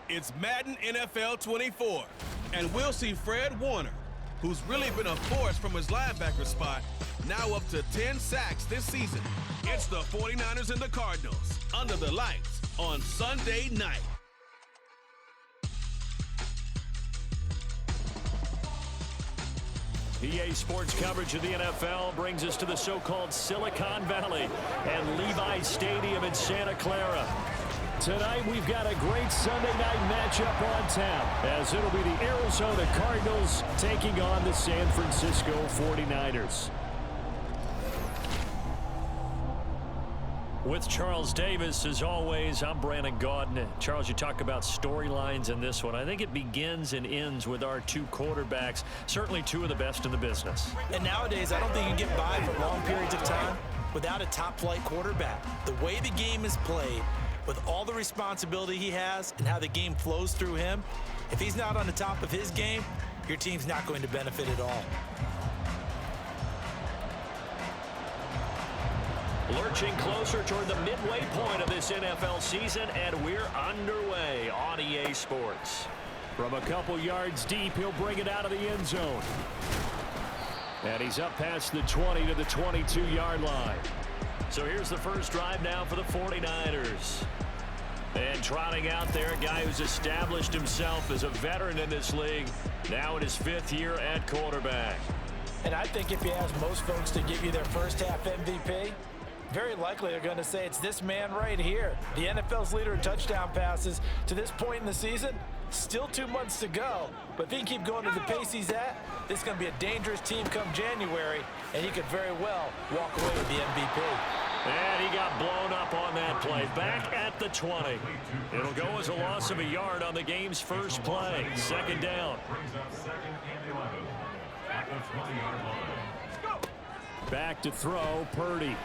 It's Madden NFL 24, and we'll see Fred Warner, who's really been a force from his linebacker spot, now up to 10 sacks this season. It's the 49ers and the Cardinals, under the lights on Sunday night. EA Sports coverage of the NFL brings us to the so-called Silicon Valley and Levi's Stadium in Santa Clara. Tonight, we've got a great Sunday night matchup on tap, as it'll be the Arizona Cardinals taking on the San Francisco 49ers. With Charles Davis, as always, I'm Brandon Gaudin. Charles, you talk about storylines in this one. I think it begins and ends with our two quarterbacks, certainly two of the best in the business. And nowadays, I don't think you can get by for long periods of time without a top-flight quarterback. The way the game is played, with all the responsibility he has and how the game flows through him, if he's not on the top of his game, your team's not going to benefit at all. Lurching closer toward the midway point of this NFL season, and we're underway on EA Sports. From a couple yards deep, he'll bring it out of the end zone. And he's up past the 20 to the 22-yard line. So here's the first drive now for the 49ers. And trotting out there, a guy who's established himself as a veteran in this league, now in his 5th year at quarterback. And I think if you ask most folks to give you their first half MVP, very likely they're going to say it's this man right here. The NFL's leader in touchdown passes to this point in the season. Still 2 months to go, but if he can keep going at the pace he's at, this is going to be a dangerous team come January, and he could very well walk away with the MVP. And he got blown up on that play. Back at the 20. It'll go as a loss of a yard on the game's first play. Second down. Back to throw, Purdy.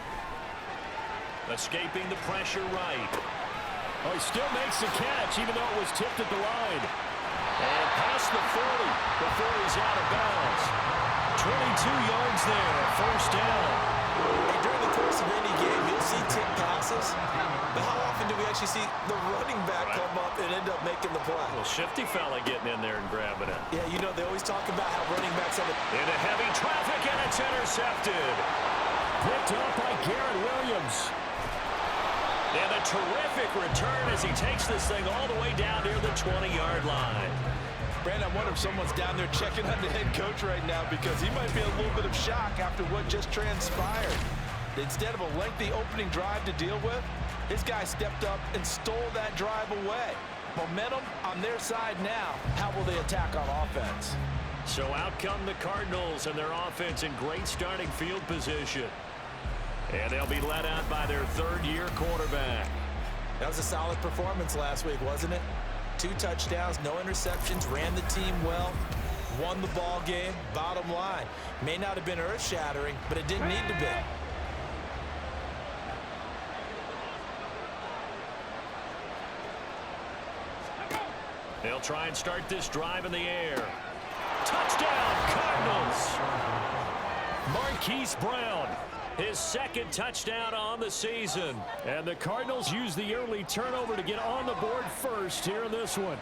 Escaping the pressure right. Oh, he still makes the catch, even though it was tipped at the line. And past the 40 before he's out of bounds. 22 yards there, first down. Hey, during the course of any game, you'll see tip passes, but how often do we actually see the running back come up and end up making the play? Well, shifty fella getting in there and grabbing it. Yeah, you know, they always talk about how running backs have into heavy traffic, and it's intercepted. Picked up by Garrett Williams. And a terrific return as he takes this thing all the way down near the 20-yard line. Brandon, I wonder if someone's down there checking on the head coach right now, because he might be in a little bit of shock after what just transpired. Instead of a lengthy opening drive to deal with, his guy stepped up and stole that drive away. Momentum on their side now. How will they attack on offense? So out come the Cardinals and their offense in great starting field position. And they'll be led out by their third-year quarterback. That was a solid performance last week, wasn't it? 2 touchdowns, no interceptions, ran the team well, won the ball game. Bottom line, may not have been earth-shattering, but it didn't need to be. They'll try and start this drive in the air. Touchdown, Cardinals! Marquise Brown, his second touchdown on the season. And the Cardinals use the early turnover to get on the board first here in this one.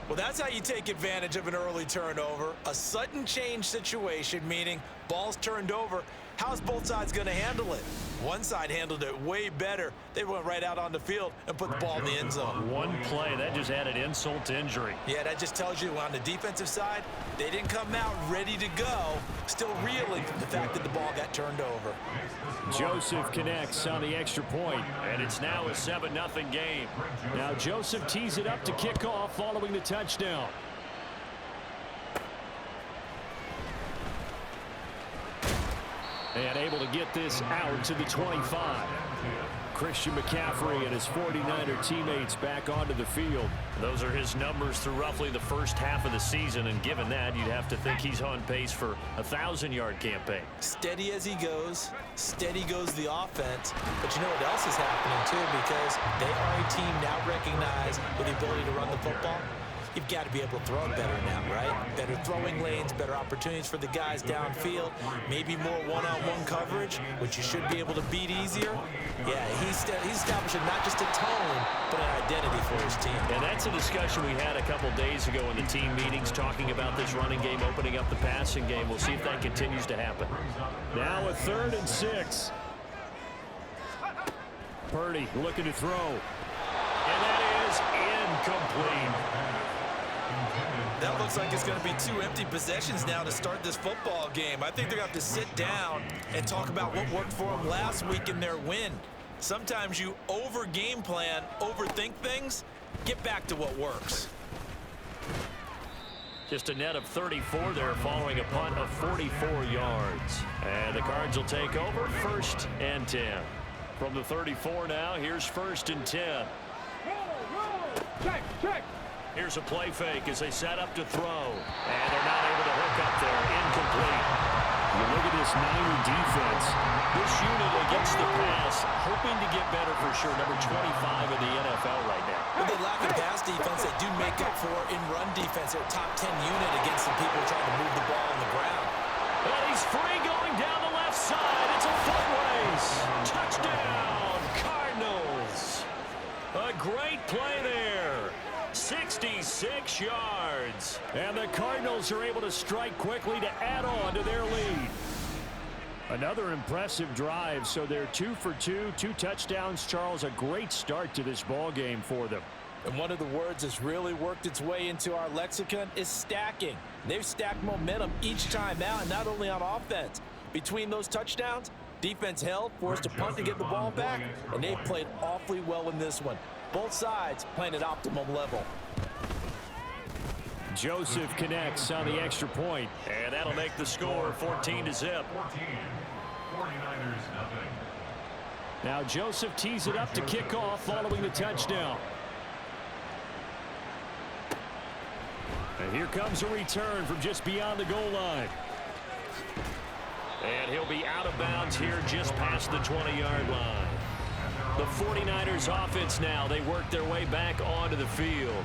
Well, that's how you take advantage of an early turnover. A sudden change situation, meaning ball's turned over. How's both sides going to handle it? One side handled it way better. They went right out on the field and put the ball in the end zone. One play, that just added insult to injury. Yeah, that just tells you on the defensive side, they didn't come out ready to go, still reeling from the fact that the ball got turned over. Joseph connects on the extra point, and it's now a 7-0 game. Now Joseph tees it up to kick off following the touchdown. And able to get this out to the 25. Christian McCaffrey and his 49er teammates back onto the field. Those are his numbers through roughly the first half of the season, and given that, you'd have to think he's on pace for a 1,000-yard campaign. Steady as he goes, steady goes the offense. But you know what else is happening, too, because they are a team now recognized with the ability to run the football. you've got to be able to throw it better now, right? Better throwing lanes, better opportunities for the guys downfield, maybe more one-on-one coverage, which you should be able to beat easier. Yeah, he's establishing not just a tone, but an identity for his team. And that's a discussion we had a couple days ago in the team meetings, talking about this running game, opening up the passing game. We'll see if that continues to happen. Now a 3rd and 6. Purdy looking to throw. And that is incomplete. That looks like it's going to be 2 empty possessions now to start this football game. I think they're going to have to sit down and talk about what worked for them last week in their win. Sometimes you over-game plan, overthink things. Get back to what works. Just a net of 34 there following a punt of 44 yards. And the Cards will take over 1st and 10. From the 34 now, here's 1st and 10. Check. Here's a play fake as they set up to throw. And they're not able to hook up there. Incomplete. You look at this Niner defense. This unit against the pass, hoping to get better for sure. Number 25 in the NFL right now. When they lack a pass defense, they do make up for in run defense. They're a top 10 unit against some people trying to move the ball on the ground. And he's free going down the left side. It's a foot race. Touchdown, Cardinals. A great play there. 66 yards. And the Cardinals are able to strike quickly to add on to their lead. Another impressive drive, so they're 2 for 2, 2 touchdowns. Charles, a great start to this ball game for them. And one of the words that's really worked its way into our lexicon is stacking. They've stacked momentum each time out, and not only on offense. Between those touchdowns, defense held, forced a punt to get the ball back, and they've played awfully well in this one. Both sides playing at optimum level. Joseph connects on the extra point. And that'll make the score 14-0. Now Joseph tees it up to kick off following the touchdown. And here comes a return from just beyond the goal line. And he'll be out of bounds here just past the 20-yard line. The 49ers offense now, they work their way back onto the field.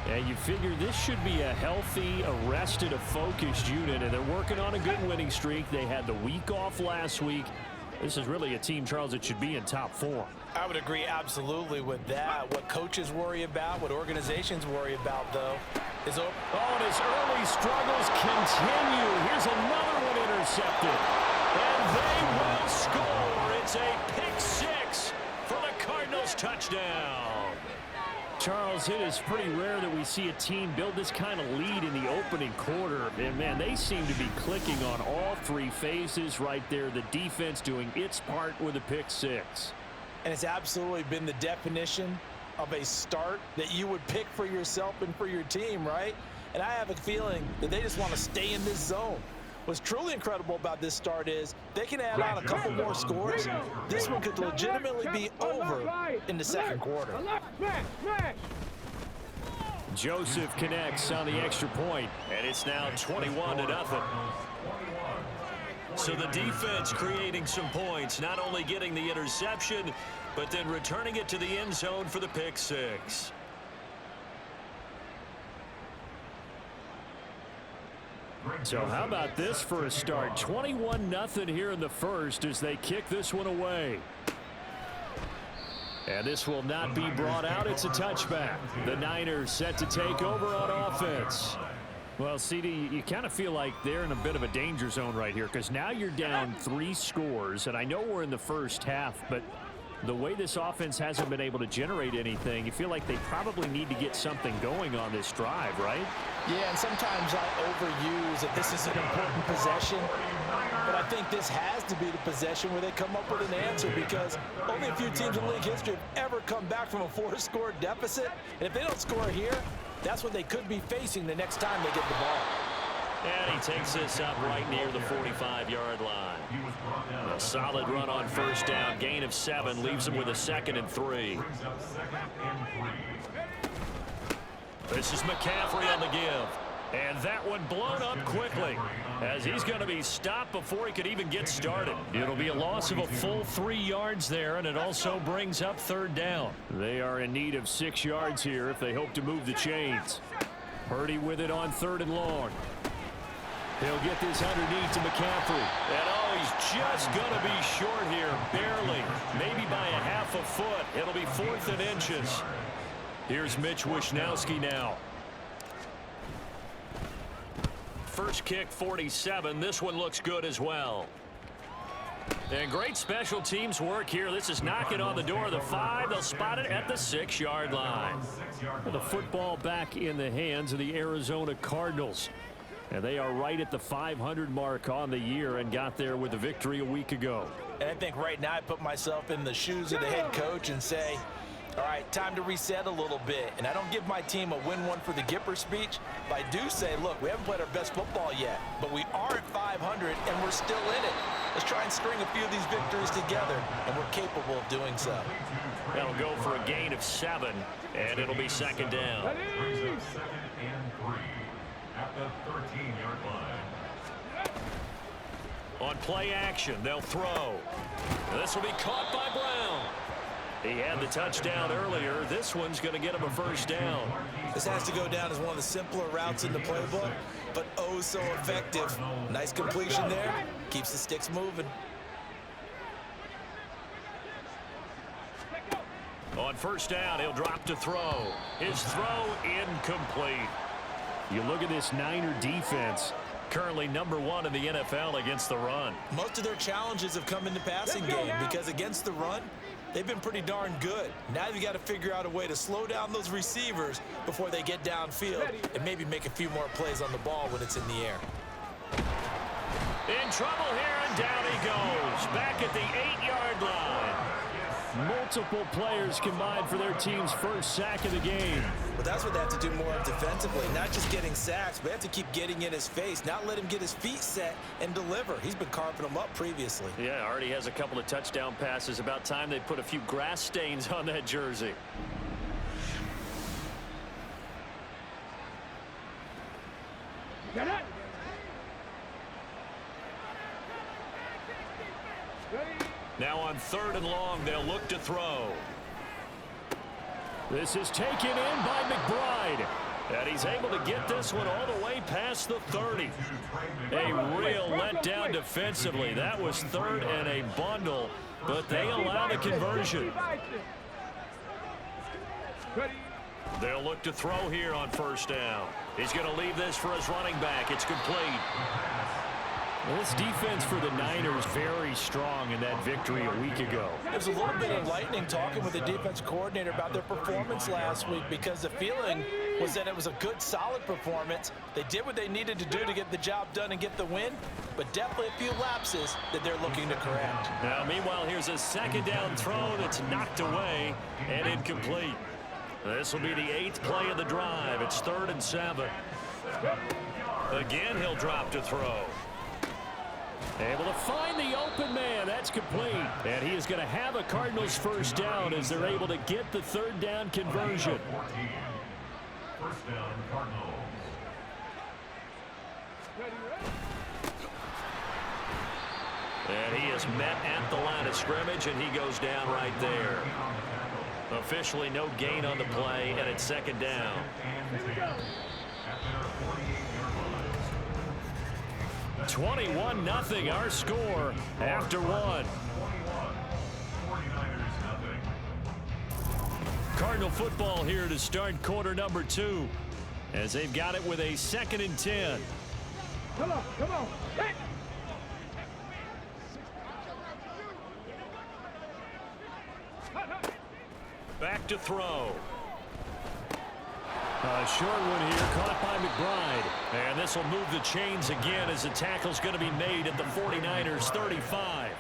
And you figure this should be a healthy, arrested, a focused unit, and they're working on a good winning streak. They had the week off last week. This is really a team, Charles, that should be in top 4. I would agree absolutely with that. What coaches worry about, what organizations worry about, though, is... Oh, and his early struggles continue. Here's another one intercepted. And they will score. It's a pick 6 for the Cardinals touchdown. Charles, it is pretty rare that we see a team build this kind of lead in the opening quarter. And, man, they seem to be clicking on all 3 phases right there. The defense doing its part with a pick 6. And it's absolutely been the definition of a start that you would pick for yourself and for your team, right? And I have a feeling that they just want to stay in this zone. What's truly incredible about this start is they can add on a couple more scores. This one could legitimately be over in the second quarter. Joseph connects on the extra point. And it's now 21-0. So the defense creating some points, not only getting the interception, but then returning it to the end zone for the pick 6. So how about this for a start? 21-0 here in the first as they kick this one away. And this will not be brought out. It's a touchback. The Niners set to take over on offense. Well, CD, you kind of feel like they're in a bit of a danger zone right here because now you're down 3 scores. And I know we're in the first half, but the way this offense hasn't been able to generate anything, you feel like they probably need to get something going on this drive, right? Yeah, and sometimes I overuse that this is an important possession, but I think this has to be the possession where they come up with an answer because only a few teams in league history have ever come back from a 4-score deficit, and if they don't score here, that's what they could be facing the next time they get the ball. And he takes this up right near the 45-yard line. A solid run on first down, gain of 7, leaves him with a 2nd and 3. This is McCaffrey on the give. And that one blown up quickly as he's going to be stopped before he could even get started. It'll be a loss of a full 3 yards there, and it also brings up 3rd down. They are in need of 6 yards here if they hope to move the chains. Purdy with it on 3rd and long. He'll get this underneath to McCaffrey. And oh, he's just going to be short here, barely. Maybe by a half a foot. It'll be 4th and inches. Here's Mitch Wishnowski now. First kick, 47. This one looks good as well. And great special teams work here. This is knocking on the door of the 5. They'll spot it at the 6-yard line. The football back in the hands of the Arizona Cardinals. And they are right at the 500 mark on the year and got there with a victory a week ago. And I think right now I put myself in the shoes of the head coach and say, all right, time to reset a little bit. And I don't give my team a win one for the Gipper speech, but I do say, look, we haven't played our best football yet, but we are at 500 and we're still in it. Let's try and string a few of these victories together, and we're capable of doing so. They'll go for a gain of 7, and it'll be 2nd down. At the 13-yard line. On play action, they'll throw. This will be caught by Brown. He had the touchdown earlier. This one's going to get him a 1st down. This has to go down as one of the simpler routes in the playbook, but oh so effective. Nice completion there. Keeps the sticks moving. On 1st down, he'll drop to throw. His throw incomplete. You look at this Niner defense. Currently #1 in the NFL against the run. Most of their challenges have come in the passing game because against the run, they've been pretty darn good. Now you've got to figure out a way to slow down those receivers before they get downfield and maybe make a few more plays on the ball when it's in the air. In trouble here, and down he goes. Back at the 8-yard line. Multiple players combined for their team's first sack of the game. But that's what they have to do more of defensively, not just getting sacks, but they have to keep getting in his face, not let him get his feet set and deliver. He's been carving them up previously. Yeah, already has a couple of touchdown passes. About time they put a few grass stains on that jersey. Get it. Now on 3rd and long, they'll look to throw. This is taken in by McBride. And he's able to get this one all the way past the 30. A real letdown defensively. That was 3rd and a bundle, but they allow the conversion. They'll look to throw here on 1st down. He's going to leave this for his running back. It's complete. Well, this defense for the Niners very strong in that victory a week ago. There's a little bit of lightning talking with the defense coordinator about their performance last week because the feeling was that it was a good, solid performance. They did what they needed to do to get the job done and get the win, but definitely a few lapses that they're looking to correct. Now, meanwhile, here's a 2nd down throw that's knocked away and incomplete. This will be the 8th play of the drive. It's 3rd and 7. Again, he'll drop to throw. Able to find the open man. That's complete. And he is going to have a Cardinals 1st down as they're able to get the 3rd down conversion. 1st down, Cardinals. And he is met at the line of scrimmage, and he goes down right there. Officially no gain on the play, and it's 2nd down. 21-0 our score after 1. Cardinal football here to start quarter number 2 as they've got it with a 2nd and 10. Come on, come on. Hey. Back to throw. A short one here, caught by McBride. And this will move the chains again as the tackle's going to be made at the 49ers 35.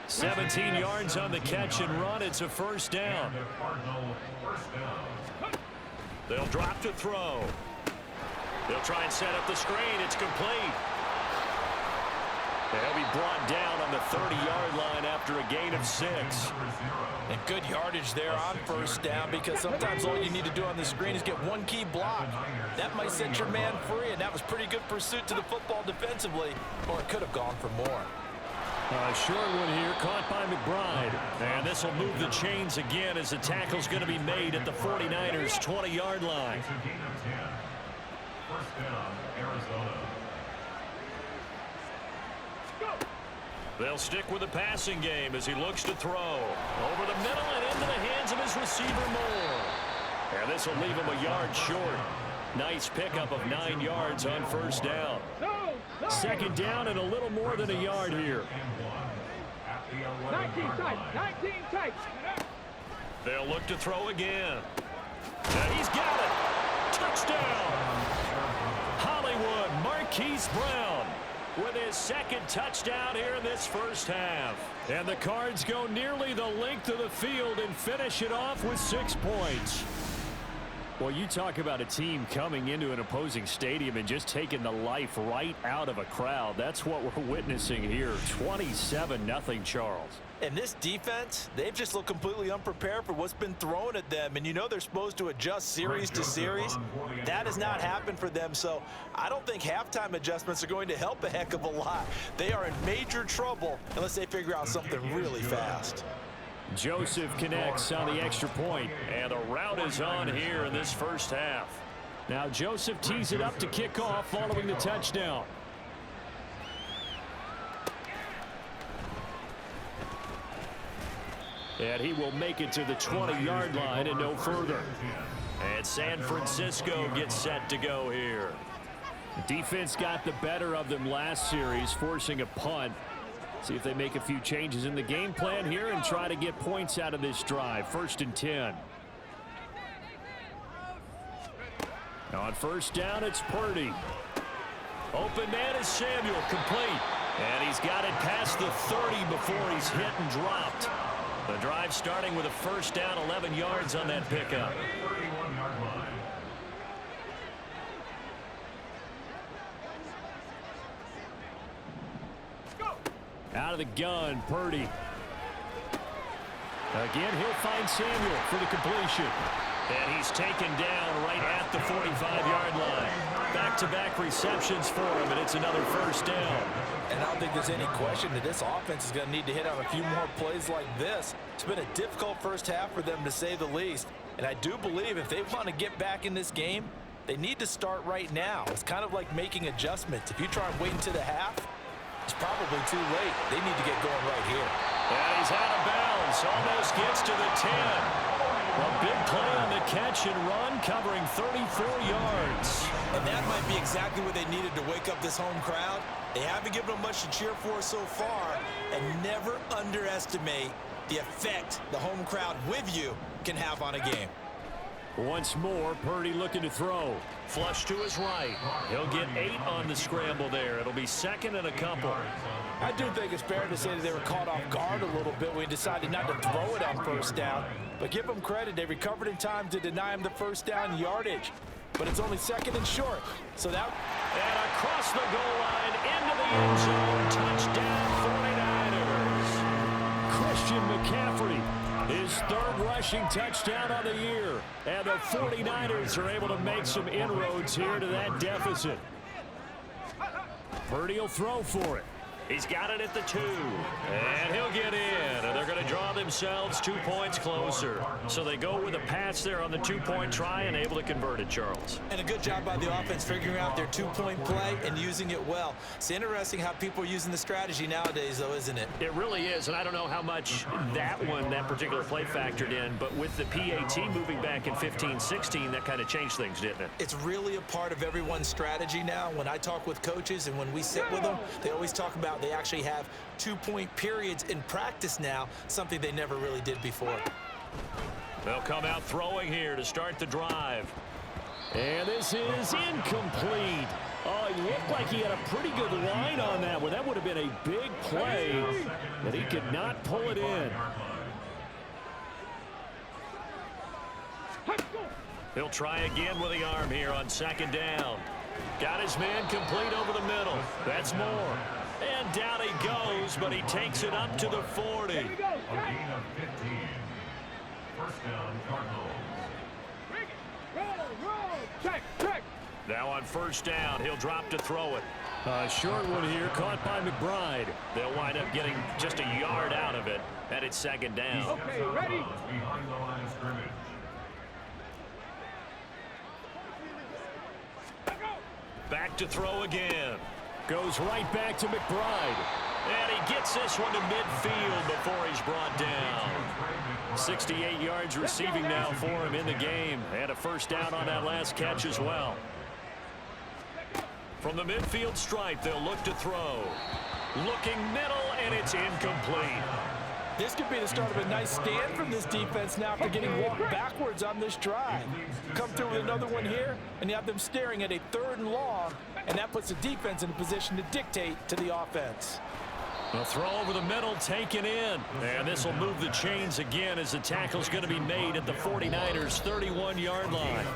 17 yards on the catch and run. It's a 1st down. They'll drop to throw. They'll try and set up the screen. It's complete. They'll be brought down on the 30-yard line after a gain of 6. And good yardage there on 1st down because sometimes all you need to do on the screen is get one key block. That might set your man free, and that was pretty good pursuit to the football defensively, or it could have gone for more. A short one here, caught by McBride. And this will move the chains again as the tackle's going to be made at the 49ers 20-yard line. First down, Arizona. They'll stick with the passing game as he looks to throw. Over the middle and into the hands of his receiver Moore. And this will leave him a yard short. Nice pickup of 9 yards on first down. Second down and a little more than a yard here. 19 tight, 19 tight. They'll look to throw again. And he's got it. Touchdown. Hollywood Marquise Brown with his second touchdown here in this first half. And the Cards go nearly the length of the field and finish it off with 6 points. Well, you talk about a team coming into an opposing stadium and just taking the life right out of a crowd. That's what we're witnessing here. 27-0 Charles. And this defense, they've just looked completely unprepared for what's been thrown at them. And you know they're supposed to adjust series to series. That has not happened for them. So I don't think halftime adjustments are going to help a heck of a lot. They are in major trouble unless they figure out something really fast. Joseph connects on the extra point. And the route is on here in this first half. Now Joseph tees it up to kick off following the touchdown. And he will make it to the 20-yard line and no further. And San Francisco gets set to go here. Defense got the better of them last series, forcing a punt. See if they make a few changes in the game plan here and try to get points out of this drive. 1st and 10. Now on first down, it's Purdy. Open man is Samuel, complete. And he's got it past the 30 before he's hit and dropped. The drive starting with a first down, 11 yards on that pickup. 31-yard line. Out of the gun, Purdy. Again, he'll find Samuel for the completion. And he's taken down right at the 45-yard line. Back-to-back receptions for him, and it's another first down. And I don't think there's any question that this offense is going to need to hit on a few more plays like this. It's been a difficult first half for them, to say the least. And I do believe if they want to get back in this game, they need to start right now. It's kind of like making adjustments. If you try and wait until the half, it's probably too late. They need to get going right here. And he's out of bounds. Almost gets to the 10. A big play on the catch and run, covering 34 yards. And that might be exactly what they needed to wake up this home crowd. They haven't given them much to cheer for so far. And never underestimate the effect the home crowd with you can have on a game. Once more, Purdy looking to throw. Flush to his right. He'll get 8 on the scramble there. It'll be second and a couple. I do think it's fair to say that they were caught off guard a little bit when he decided not to throw it on first down. But give them credit, they recovered in time to deny him the first down yardage. But it's only second and short. So that... And across the goal line, into the end zone. Touchdown, 49ers. Christian McCaffrey, his 3rd rushing touchdown on the year. And the 49ers are able to make some inroads here to that deficit. Purdy will throw for it. He's got it at the 2. And he'll get in. And they're going to draw themselves 2 points closer. So they go with a pass there on the 2-point try and able to convert it, Charles. And a good job by the offense figuring out their 2-point play and using it well. It's interesting how people are using the strategy nowadays, though, isn't it? It really is. And I don't know how much that particular play factored in. But with the PAT moving back in 15-16, that kind of changed things, didn't it? It's really a part of everyone's strategy now. When I talk with coaches and when we sit with them, they always talk about they actually have 2-point periods in practice now, something they never really did before. They'll come out throwing here to start the drive. And this is incomplete. Oh, he looked like he had a pretty good line on that one. That would have been a big play, but he could not pull it in. He'll try again with the arm here on second down. Got his man complete over the middle. That's more. And down he goes, but he takes it up to the 40. A gain of 15. First down, Cardinals. Roll. Check. Now on first down, he'll drop to throw it. A short one here, caught by McBride. They'll wind up getting just a yard out of it, and it's second down. Okay, ready? Behind the line of scrimmage. Back to throw again. Goes right back to McBride. And he gets this one to midfield before he's brought down. 68 yards receiving now for him in the game. And a first down on that last catch as well. From the midfield stripe, they'll look to throw. Looking middle, and it's incomplete. This could be the start of a nice stand from this defense now after getting walked backwards on this drive. Come through with another one here, and you have them staring at a 3rd and long, and that puts the defense in a position to dictate to the offense. A throw over the middle, taken in. And this will move the chains again as the tackle's going to be made at the 49ers' 31-yard line.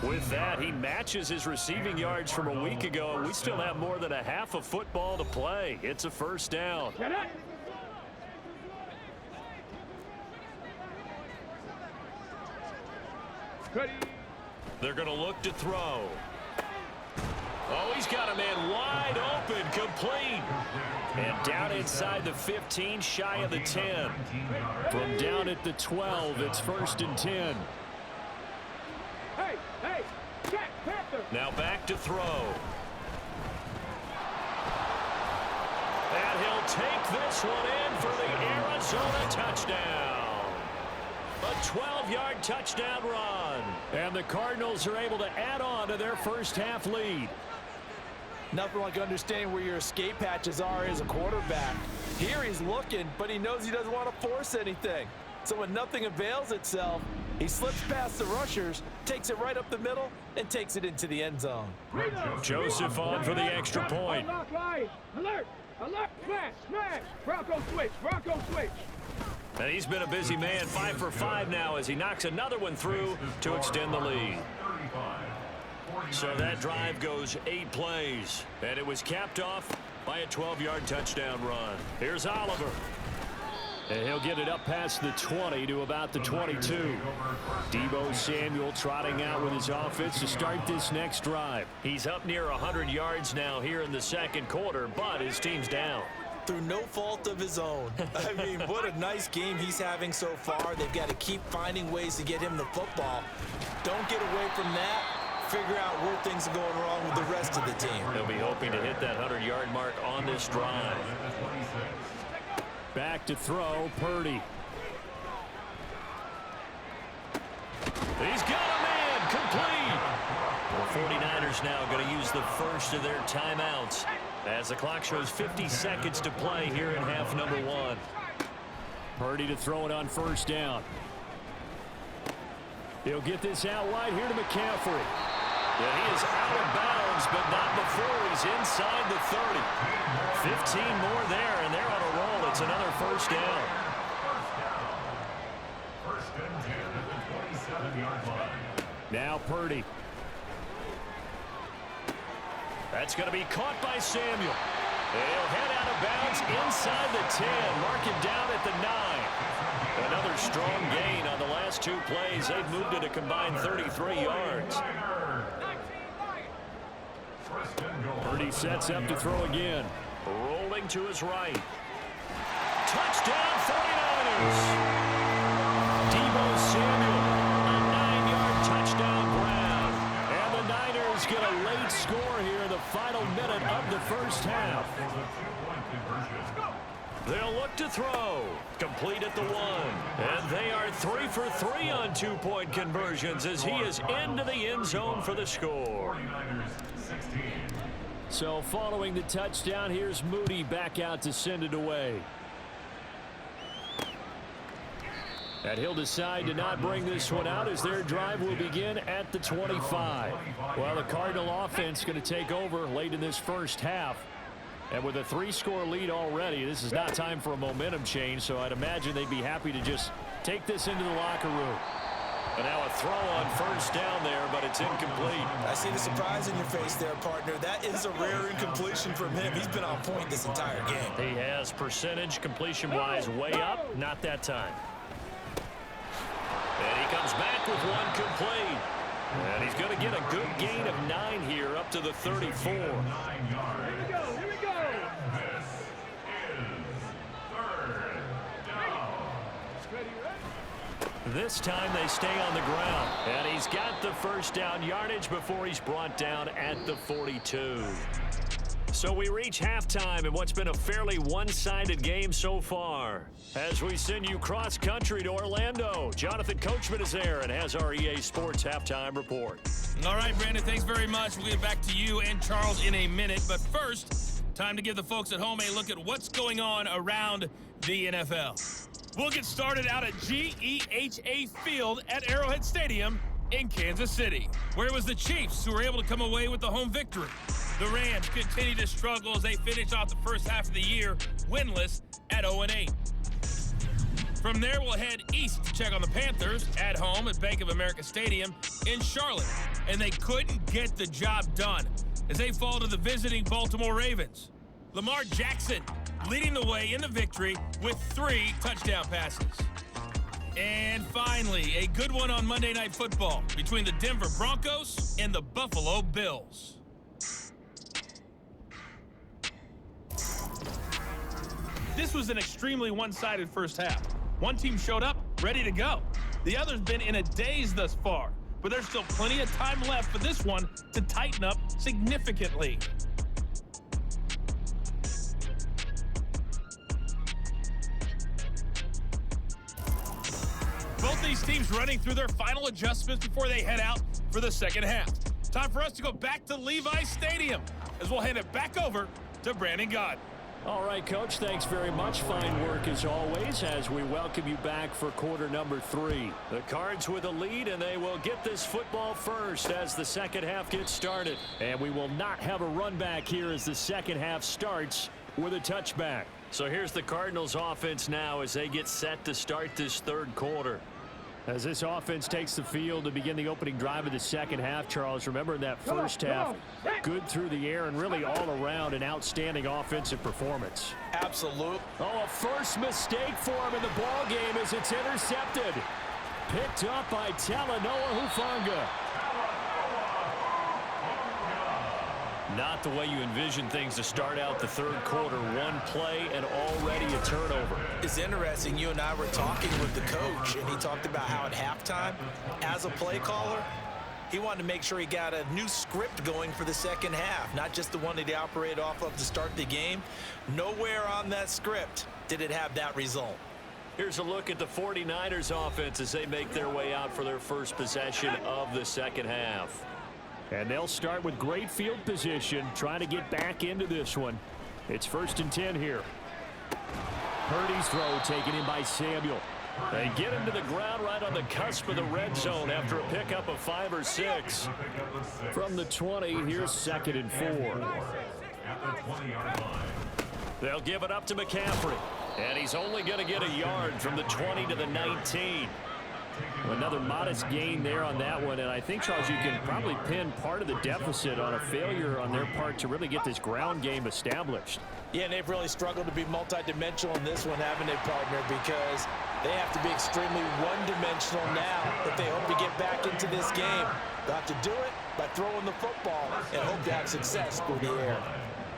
With that, he matches his receiving yards from a week ago, and we still have more than a half of football to play. It's a first down. They're going to look to throw. Oh, he's got a man wide open, complete. And down inside the 15, shy of the 10. From down at the 12, it's 1st and 10. Now back to throw. And he'll take this one in for the Arizona touchdown. A 12-yard touchdown run. And the Cardinals are able to add on to their first half lead. Nothing like understanding where your escape hatches are as a quarterback. Here he's looking, but he knows he doesn't want to force anything. So when nothing avails itself, he slips past the rushers, takes it right up the middle, and takes it into the end zone. Joseph on for the extra point. Alert! Alert! Smash! Smash! Bronco switch! Bronco switch! And he's been a busy man, 5 for 5 now as he knocks another one through to extend the lead. So that drive goes 8 plays, and it was capped off by a 12-yard touchdown run. Here's Oliver. And he'll get it up past the 20 to about the 22. Deebo Samuel trotting out with his offense to start this next drive. He's up near 100 yards now here in the second quarter, but his team's down. Through no fault of his own. I mean, what a nice game he's having so far. They've got to keep finding ways to get him the football. Don't get away from that. Figure out where things are going wrong with the rest of the team. They'll be hoping to hit that 100-yard mark on this drive. Back to throw, Purdy. He's got a man, complete. The 49ers now going to use the first of their timeouts as the clock shows 50 seconds to play here in half number 1. Purdy to throw it on first down. He'll get this out wide here to McCaffrey. Yeah, he is out of bounds, but not before he's inside the 30. 15 more there, and they're on a roll. It's another first down. First and 10 at the 27-yard line. Now Purdy. That's going to be caught by Samuel. He'll head out of bounds inside the 10. Mark him down at the 9. Another strong gain on the last 2 plays. They've moved it a combined 33 yards. Purdy sets up to throw again. Rolling to his right. Touchdown 49ers. Deebo Samuel, a 9-yard touchdown grab. And the Niners get a late score here in the final minute of the first half. They'll look to throw. Complete at the 1. And they are 3 for 3 on 2-point conversions as he is into the end zone for the score. So following the touchdown, here's Moody back out to send it away. And he'll decide to not bring this one out as their drive will begin at the 25. Well, the Cardinal offense going to take over late in this first half. And with a 3-score lead already, this is not time for a momentum change, so I'd imagine they'd be happy to just take this into the locker room. And now a throw on first down there, but it's incomplete. I see the surprise in your face there, partner. That is a rare incompletion from him. He's been on point this entire game. He has percentage completion-wise way up, not that time. And he comes back with one complete. And he's going to get a good gain of 9 here up to the 34. Here we go! Here we go! This is third down. This time they stay on the ground. And he's got the first down yardage before he's brought down at the 42. So we reach halftime in what's been a fairly one-sided game so far. As we send you cross-country to Orlando, Jonathan Coachman is there and has our EA Sports halftime report. All right, Brandon, thanks very much. We'll get back to you and Charles in a minute. But first, time to give the folks at home a look at what's going on around the NFL. We'll get started out at GEHA Field at Arrowhead Stadium in Kansas City, where it was the Chiefs who were able to come away with the home victory. The Rams continue to struggle as they finish off the first half of the year winless at 0-8. From there, we'll head east to check on the Panthers at home at Bank of America Stadium in Charlotte. And they couldn't get the job done as they fall to the visiting Baltimore Ravens. Lamar Jackson leading the way in the victory with 3 touchdown passes. And finally, a good one on Monday Night Football between the Denver Broncos and the Buffalo Bills. This was an extremely one-sided first half. One team showed up, ready to go. The other's been in a daze thus far, but there's still plenty of time left for this one to tighten up significantly. Both these teams running through their final adjustments before they head out for the second half. Time for us to go back to Levi's Stadium as we'll hand it back over to Brandon Gott. All right, Coach, thanks very much. Fine work as always as we welcome you back for quarter number 3. The Cards with a lead, and they will get this football first as the second half gets started. And we will not have a run back here as the second half starts with a touchback. So here's the Cardinals offense now as they get set to start this third quarter. As this offense takes the field to begin the opening drive of the second half, Charles, remember in that first half, good through the air and really all around an outstanding offensive performance. Absolutely. Oh, a first mistake for him in the ball game as it's intercepted. Picked up by Talanoa Hufanga. Not the way you envision things to start out the third quarter. One play and already a turnover. It's interesting. You and I were talking with the coach, and he talked about how at halftime, as a play caller, he wanted to make sure he got a new script going for the second half, not just the one that he operated off of to start the game. Nowhere on that script did it have that result. Here's a look at the 49ers offense as they make their way out for their first possession of the second half. And they'll start with great field position, trying to get back into this one. It's 1st and 10 here. Purdy's throw taken in by Samuel. They get him to the ground right on the cusp of the red zone after a pickup of 5 or 6. From the 20, here's 2nd and 4. They'll give it up to McCaffrey. And he's only going to get a yard from the 20 to the 19. Another modest gain there on that one, and I think, Charles, you can probably pin part of the deficit on a failure on their part to really get this ground game established. Yeah, and they've really struggled to be multidimensional in this one, haven't they, partner? Because they have to be extremely one-dimensional now if they hope to get back into this game. They'll have to do it by throwing the football and hope to have success through the air.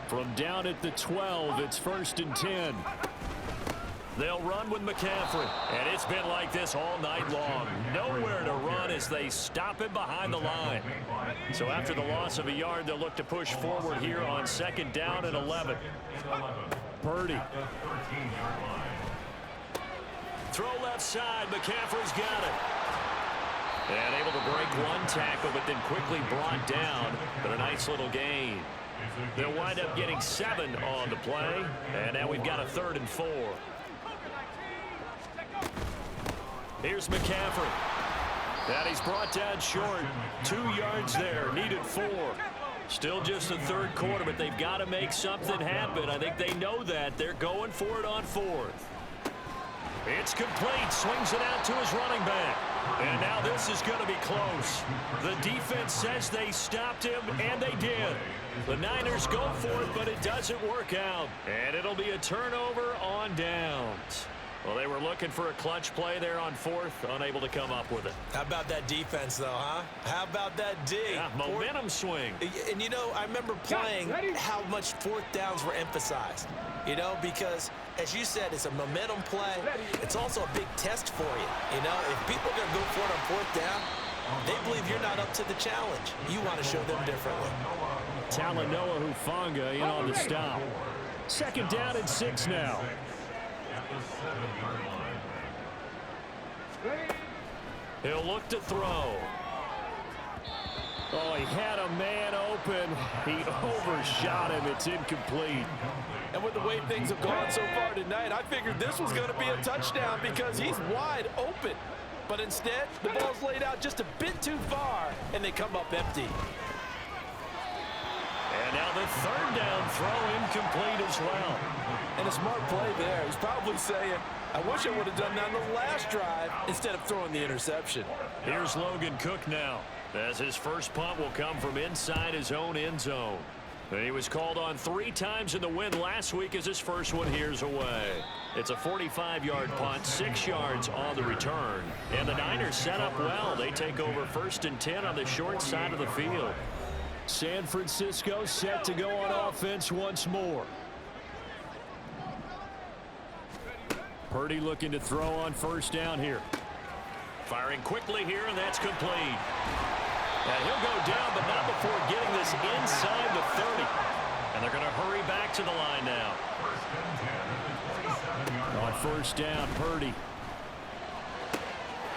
From down at the 12, it's 1st and 10. They'll run with McCaffrey, and it's been like this all night long. Nowhere to run as they stop him behind the line. So after the loss of a yard, they'll look to push forward here on 2nd down and 11. Purdy. Throw left side, McCaffrey's got it. And able to break one tackle, but then quickly brought down, but a nice little gain. They'll wind up getting 7 on the play, and now we've got a 3rd and 4. Here's McCaffrey. And he's brought down short. 2 yards there. Needed 4. Still just the third quarter, but they've got to make something happen. I think they know that. They're going for it on 4th. It's complete. Swings it out to his running back. And now this is going to be close. The defense says they stopped him, and they did. The Niners go for it, but it doesn't work out. And it'll be a turnover on downs. Well, they were looking for a clutch play there on 4th, unable to come up with it. How about that defense, though, huh? How about that D? Yeah, momentum swing. And, you know, I remember playing how much 4th downs were emphasized. You know, because, as you said, it's a momentum play. It's also a big test for you. You know, if people are going to go for it on fourth down, they believe you're not up to the challenge. You want to show them differently. Talanoa Hufanga in on the stop. Second down and 6 now. He'll look to throw. Oh, he had a man open. He overshot him. It's incomplete. And with the way things have gone so far tonight, I figured this was going to be a touchdown because he's wide open. But instead, the ball's laid out just a bit too far, and they come up empty. And now the third down throw incomplete as well. And a smart play there. He's probably saying, I wish I would have done that on the last drive instead of throwing the interception. Here's Logan Cook now, as his first punt will come from inside his own end zone. And he was called on 3 times in the win last week as his first one here's away. It's a 45-yard punt, 6 yards on the return. And the Niners set up well. They take over 1st and 10 on the short side of the field. San Francisco set to go on offense once more. Purdy looking to throw on first down here. Firing quickly here, and that's complete. And he'll go down, but not before getting this inside the 30. And they're going to hurry back to the line now. On first down, Purdy.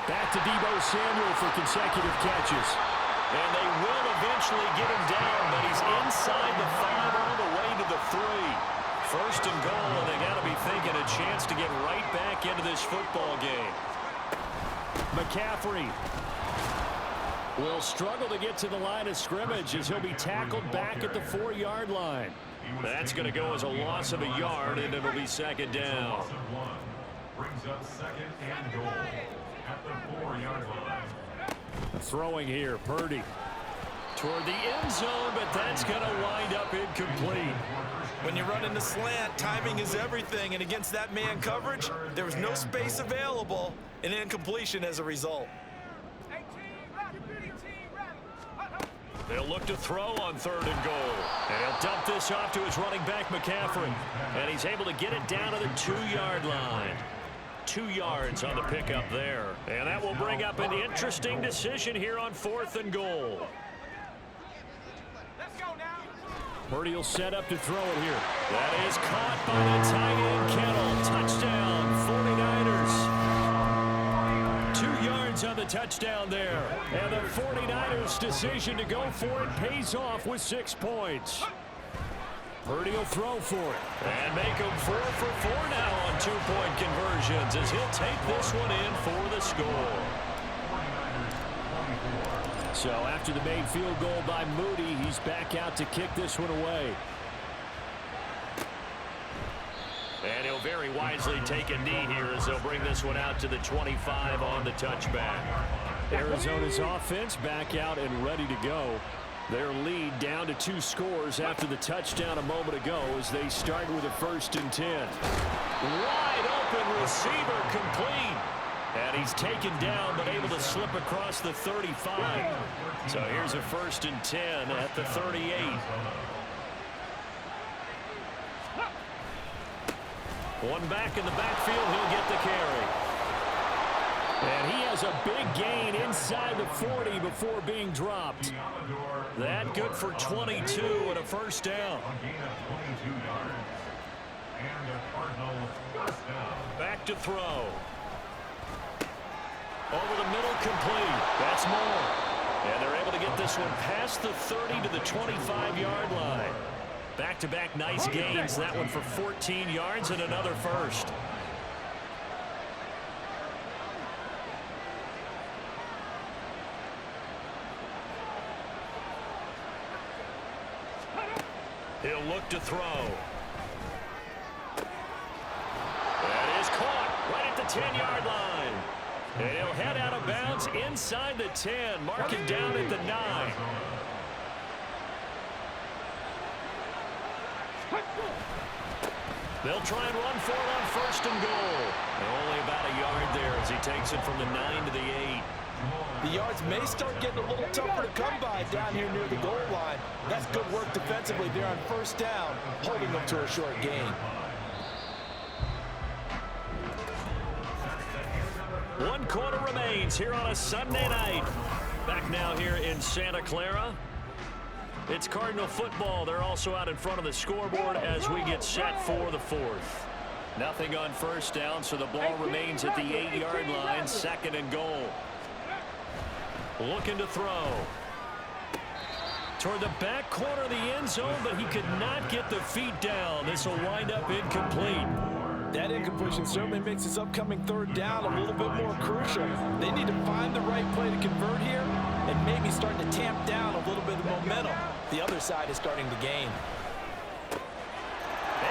Back to Deebo Samuel for consecutive catches. And they will eventually get him down, but he's inside the 5 all the way to the 3. First and goal, and they got to be thinking a chance to get right back into this football game. McCaffrey will struggle to get to the line of scrimmage as he'll be tackled back at the 4-yard line. That's going to go as a loss of a yard, and it'll be second down. Brings up second and goal at the 4-yard line. Throwing here, Purdy. Toward the end zone, but that's going to wind up incomplete. When you run in the slant, timing is everything, and against that man coverage, there was no space available, and incompletion as a result. They'll look to throw on 3rd and goal. And he'll dump this off to his running back, McCaffrey. And he's able to get it down to the 2-yard line. 2 yards on the pickup there. And that will bring up an interesting decision here on 4th and goal. Purdy will set up to throw it here. That is caught by the tight end, Kittle. Touchdown, 49ers. 2 yards on the touchdown there. And the 49ers' decision to go for it pays off with 6 points. Purdy will throw for it. And make him 4 for 4 now on 2-point conversions as he'll take this one in for the score. So after the made field goal by Moody, he's back out to kick this one away. And he'll very wisely take a knee here as they'll bring this one out to the 25 on the touchback. Arizona's offense back out and ready to go. Their lead down to 2 scores after the touchdown a moment ago as they start with a 1st and 10. Wide open receiver complete. And he's taken down but able to slip across the 35. So here's a 1st and 10 at the 38. One back in the backfield, he'll get the carry. And he has a big gain inside the 40 before being dropped. That good for 22 and a 1st down. Back to throw. Over the middle, complete. That's more. And they're able to get this one past the 30 to the 25-yard line. Back-to-back nice gains. That one for 14 yards and another 1st. He'll look to throw. That is caught right at the 10-yard line. And he'll head out of bounds inside the 10, marking down at the 9. They'll try and run for it on 1st and goal. And only about a yard there as he takes it from the 9 to the 8. The yards may start getting a little tougher to come by down here near the goal line. That's good work defensively there on 1st down, holding them to a short gain. remains here on a Sunday night. Back now here in Santa Clara. It's Cardinal football. They're also out in front of the scoreboard as we get set for the fourth. Nothing on first down, so the ball remains at the 8-yard line, 2nd and goal. Looking to throw. Toward the back corner of the end zone, but he could not get the feet down. This will wind up incomplete. That incompletion certainly makes this upcoming 3rd down a little bit more crucial. They need to find the right play to convert here and maybe start to tamp down a little bit of momentum. The other side is starting to gain.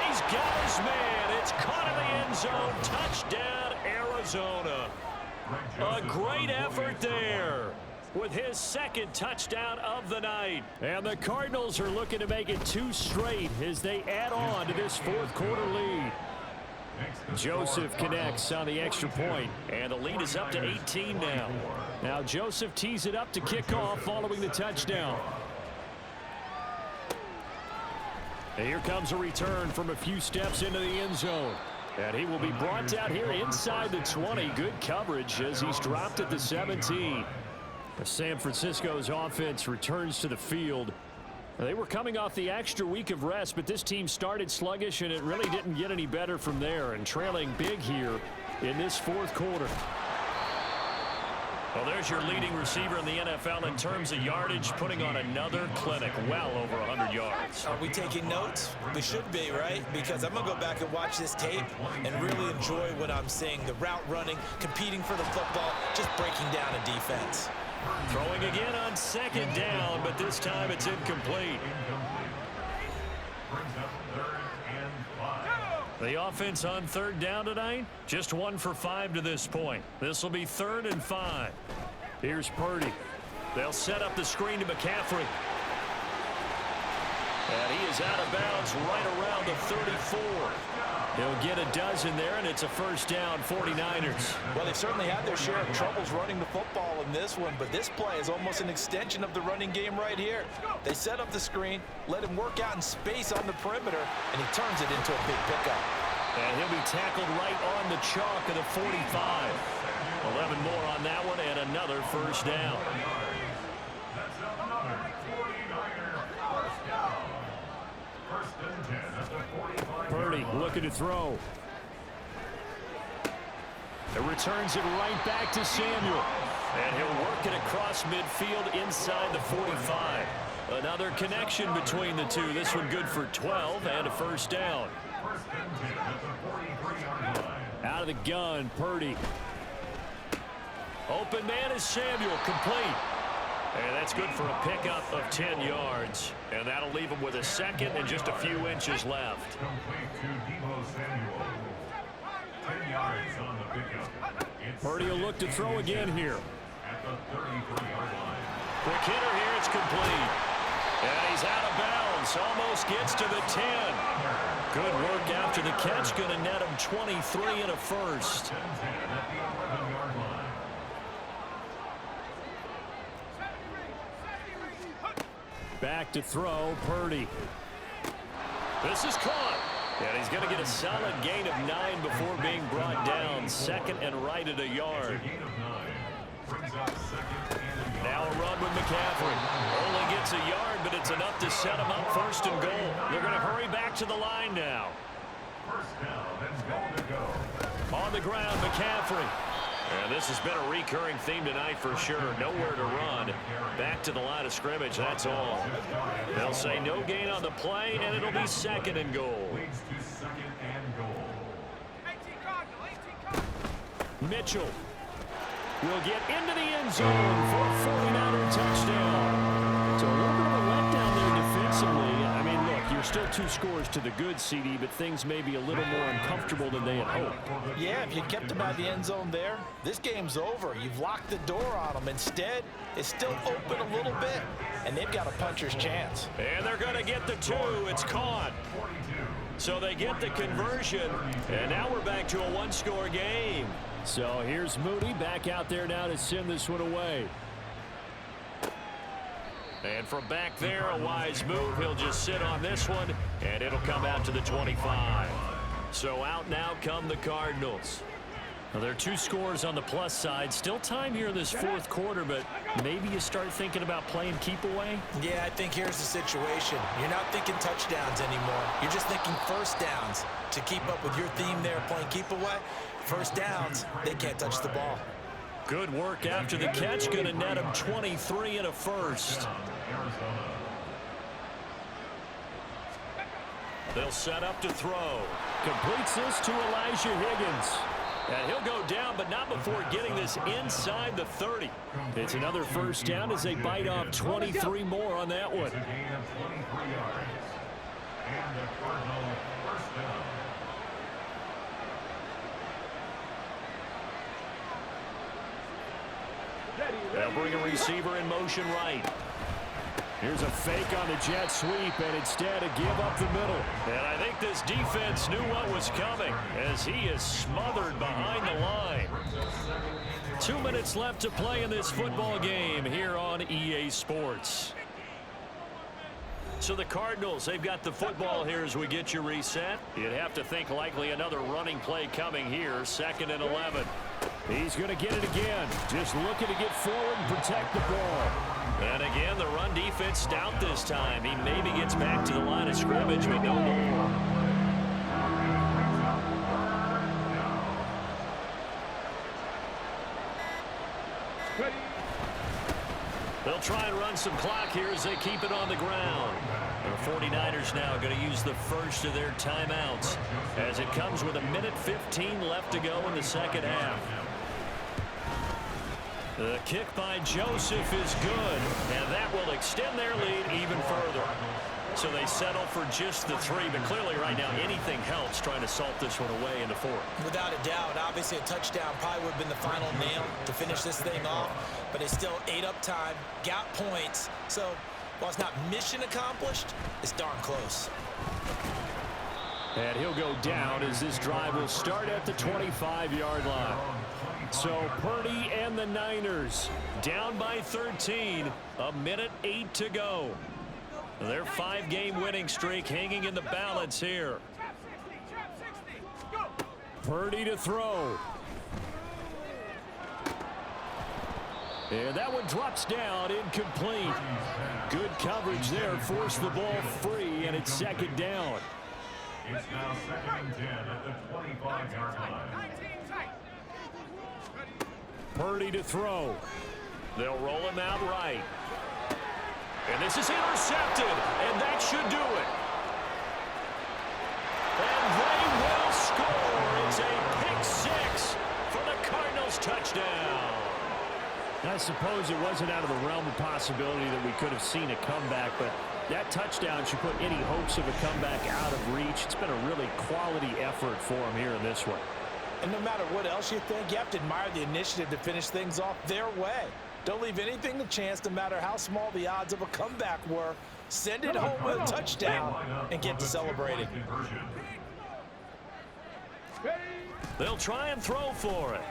He's got his man. It's caught in the end zone. Touchdown, Arizona. A great effort there with his 2nd touchdown of the night. And the Cardinals are looking to make it 2 straight as they add on to this 4th quarter lead. Joseph connects on the extra point, and the lead is up to 18 now. Now Joseph tees it up to kick off following the touchdown. And here comes a return from a few steps into the end zone. And he will be brought down here inside the 20. Good coverage as he's dropped at the 17. San Francisco's offense returns to the field. They were coming off the extra week of rest, but this team started sluggish, and it really didn't get any better from there, and trailing big here in this 4th quarter. Well, there's your leading receiver in the NFL in terms of yardage, putting on another clinic, well over 100 yards. Are we taking notes? We should be, right? Because I'm going to go back and watch this tape and really enjoy what I'm seeing. The route running, competing for the football, just breaking down a defense. Throwing again on 2nd down, but this time it's incomplete. The offense on 3rd down tonight, just 1 for 5 to this point. This will be 3rd and 5. Here's Purdy. They'll set up the screen to McCaffrey. And he is out of bounds right around the 34. He'll get a dozen there, and it's a 1st down, 49ers. Well, they've certainly had their share of troubles running the football in this one, but this play is almost an extension of the running game right here. They set up the screen, let him work out in space on the perimeter, and he turns it into a big pickup. And he'll be tackled right on the chalk of the 45. 11 more on that one, and another 1st down. Purdy looking to throw. It returns it right back to Samuel. And he'll work it across midfield inside the 45. Another connection between the two. This one good for 12 and a 1st down. Out of the gun, Purdy. Open man is Samuel, complete. And that's good for a pickup of 10 yards. And that'll leave him with a 2nd and just a few inches left. Purdy will look to throw again here. Quick hitter here, it's complete. And he's out of bounds, almost gets to the 10. Good work after the catch, going to net him 23 and a 1st. Back to throw, Purdy. This is caught. And he's going to get a solid gain of 9 before being brought down. 2nd and right at a yard. Now a run with McCaffrey. Only gets a yard, but it's enough to set him up 1st and goal. They're going to hurry back to the line now. On the ground, McCaffrey. And this has been a recurring theme tonight for sure. Nowhere to run. Back to the line of scrimmage, that's all. They'll say no gain on the play, and it'll be 2nd and goal. Mitchell will get into the end zone for a 49er touchdown. So a little bit of a letdown there defensively. I mean, look, you're still 2 scores to the good, CD, but things may be a little more uncomfortable than they had hoped. Yeah, if you kept him out of the end zone there, this game's over. You've locked the door on him. Instead, it's still open a little bit, and they've got a puncher's chance. And they're going to get the 2. It's caught. So they get the conversion, and now we're back to a 1-score game. So here's Moody back out there now to send this one away. And from back there, a wise move. He'll just sit on this one, and it'll come out to the 25. So out now come the Cardinals. Well, there are 2 scores on the plus side. Still time here in this 4th quarter, but maybe you start thinking about playing keep away? Yeah, I think here's the situation. You're not thinking touchdowns anymore. You're just thinking first downs. To keep up with your theme there, playing keep away, first downs, they can't touch the ball. Good work after the catch. Going to net him 23 and a first. They'll set up to throw. Completes this to Elijah Higgins. And he'll go down, but not before getting this inside the 30. It's another first down as they bite off 23 more on that one. It's a gain of 23 yards. And the Cardinals first down. They'll bring a receiver in motion right. Here's a fake on the jet sweep, and instead a give up the middle. And I think this defense knew what was coming as he is smothered behind the line. 2 minutes left to play in this football game here on EA Sports. So the Cardinals, they've got the football here as we get you reset. You'd have to think likely another running play coming here, 2nd and 11. He's going to get it again. Just looking to get forward and protect the ball. And again, the run defense stout this time. He maybe gets back to the line of scrimmage, but no more. They'll try and run some clock here as they keep it on the ground. The 49ers now going to use the first of their timeouts as it comes with 1:15 left to go in the second half. The kick by Joseph is good, and that will extend their lead even further. So they settle for just the 3, but clearly right now anything helps trying to salt this one away in the 4th. Without a doubt, obviously a touchdown probably would have been the final nail to finish this thing off, but it's still ate up time, got points. So while it's not mission accomplished, it's darn close. And he'll go down as this drive will start at the 25-yard line. So Purdy and the Niners Down by 13, 1:08 to go. Their 5-game winning streak hanging in the balance here. Purdy to throw. And that one drops down, incomplete. Good coverage there, forced the ball free, and it's 2nd down. It's now 2nd and 10 at the 25-yard line. Purdy to throw. They'll roll him out right. And this is intercepted, and that should do it. And they will score. It's a pick-6 for the Cardinals touchdown. I suppose it wasn't out of the realm of possibility that we could have seen a comeback, but that touchdown should put any hopes of a comeback out of reach. It's been a really quality effort for him here in this one. And no matter what else you think, you have to admire the initiative to finish things off their way. Don't leave anything to chance, no matter how small the odds of a comeback were. Send it home with a touchdown and get to celebrating. They'll try and throw for it.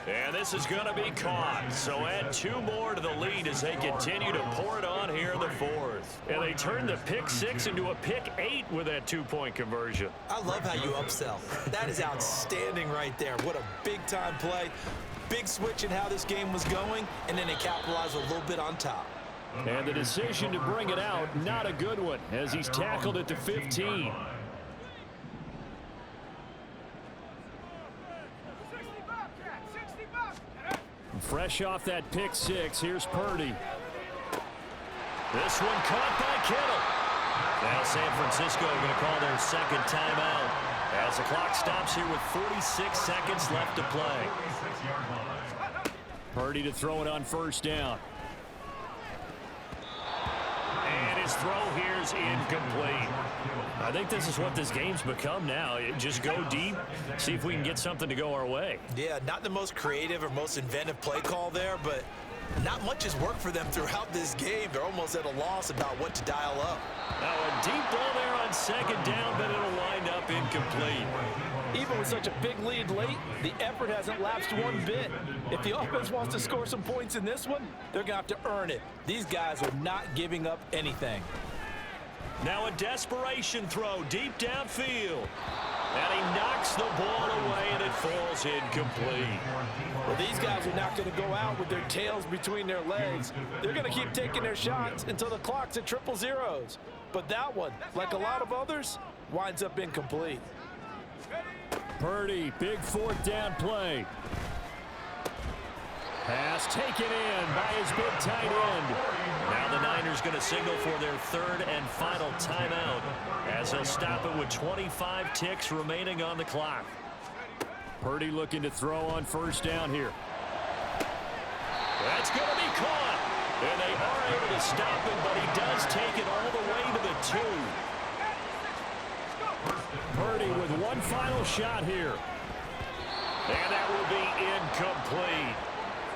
And this is going to be caught. So add 2 more to the lead as they continue to pour it on here in the 4th. And they turn the pick-6 into a pick-8 with that 2-point conversion. I love how you upsell. That is outstanding right there. What a big-time play. Big switch in how this game was going, and then they capitalized a little bit on top. And the decision to bring it out, not a good one, as he's tackled at the 15. Fresh off that pick-6, here's Purdy. This one caught by Kittle. Now San Francisco going to call their 2nd timeout as the clock stops here with 46 seconds left to play. Purdy to throw it on 1st down. And his throw here is incomplete. I think this is what this game's become now. Just go deep, see if we can get something to go our way. Yeah, not the most creative or most inventive play call there, but not much has worked for them throughout this game. They're almost at a loss about what to dial up. Now a deep ball there on 2nd down, but it'll wind up incomplete. Even with such a big lead late, the effort hasn't lapsed one bit. If the offense wants to score some points in this one, they're going to have to earn it. These guys are not giving up anything. Now a desperation throw deep downfield. And he knocks the ball away, and it falls incomplete. Well, these guys are not going to go out with their tails between their legs. They're going to keep taking their shots until the clock's at 0-0. But that one, like a lot of others, winds up incomplete. Purdy, big fourth down play. Pass taken in by his big tight end. Now the Niners going to signal for their third and final timeout as they'll stop it with 25 ticks remaining on the clock. Purdy looking to throw on first down here. That's going to be caught. And they are able to stop it, but he does take it all the way to the 2. Purdy with one final shot here. And that will be incomplete.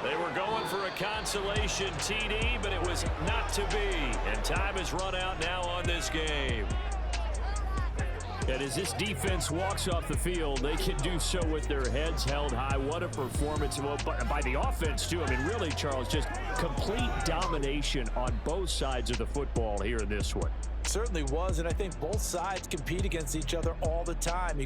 They were going for a consolation TD, but it was not to be. And time has run out now on this game. And as this defense walks off the field, they can do so with their heads held high. What a performance by the offense, too. I mean, really, Charles, just complete domination on both sides of the football here in this one. Certainly was, and I think both sides compete against each other all the time. You go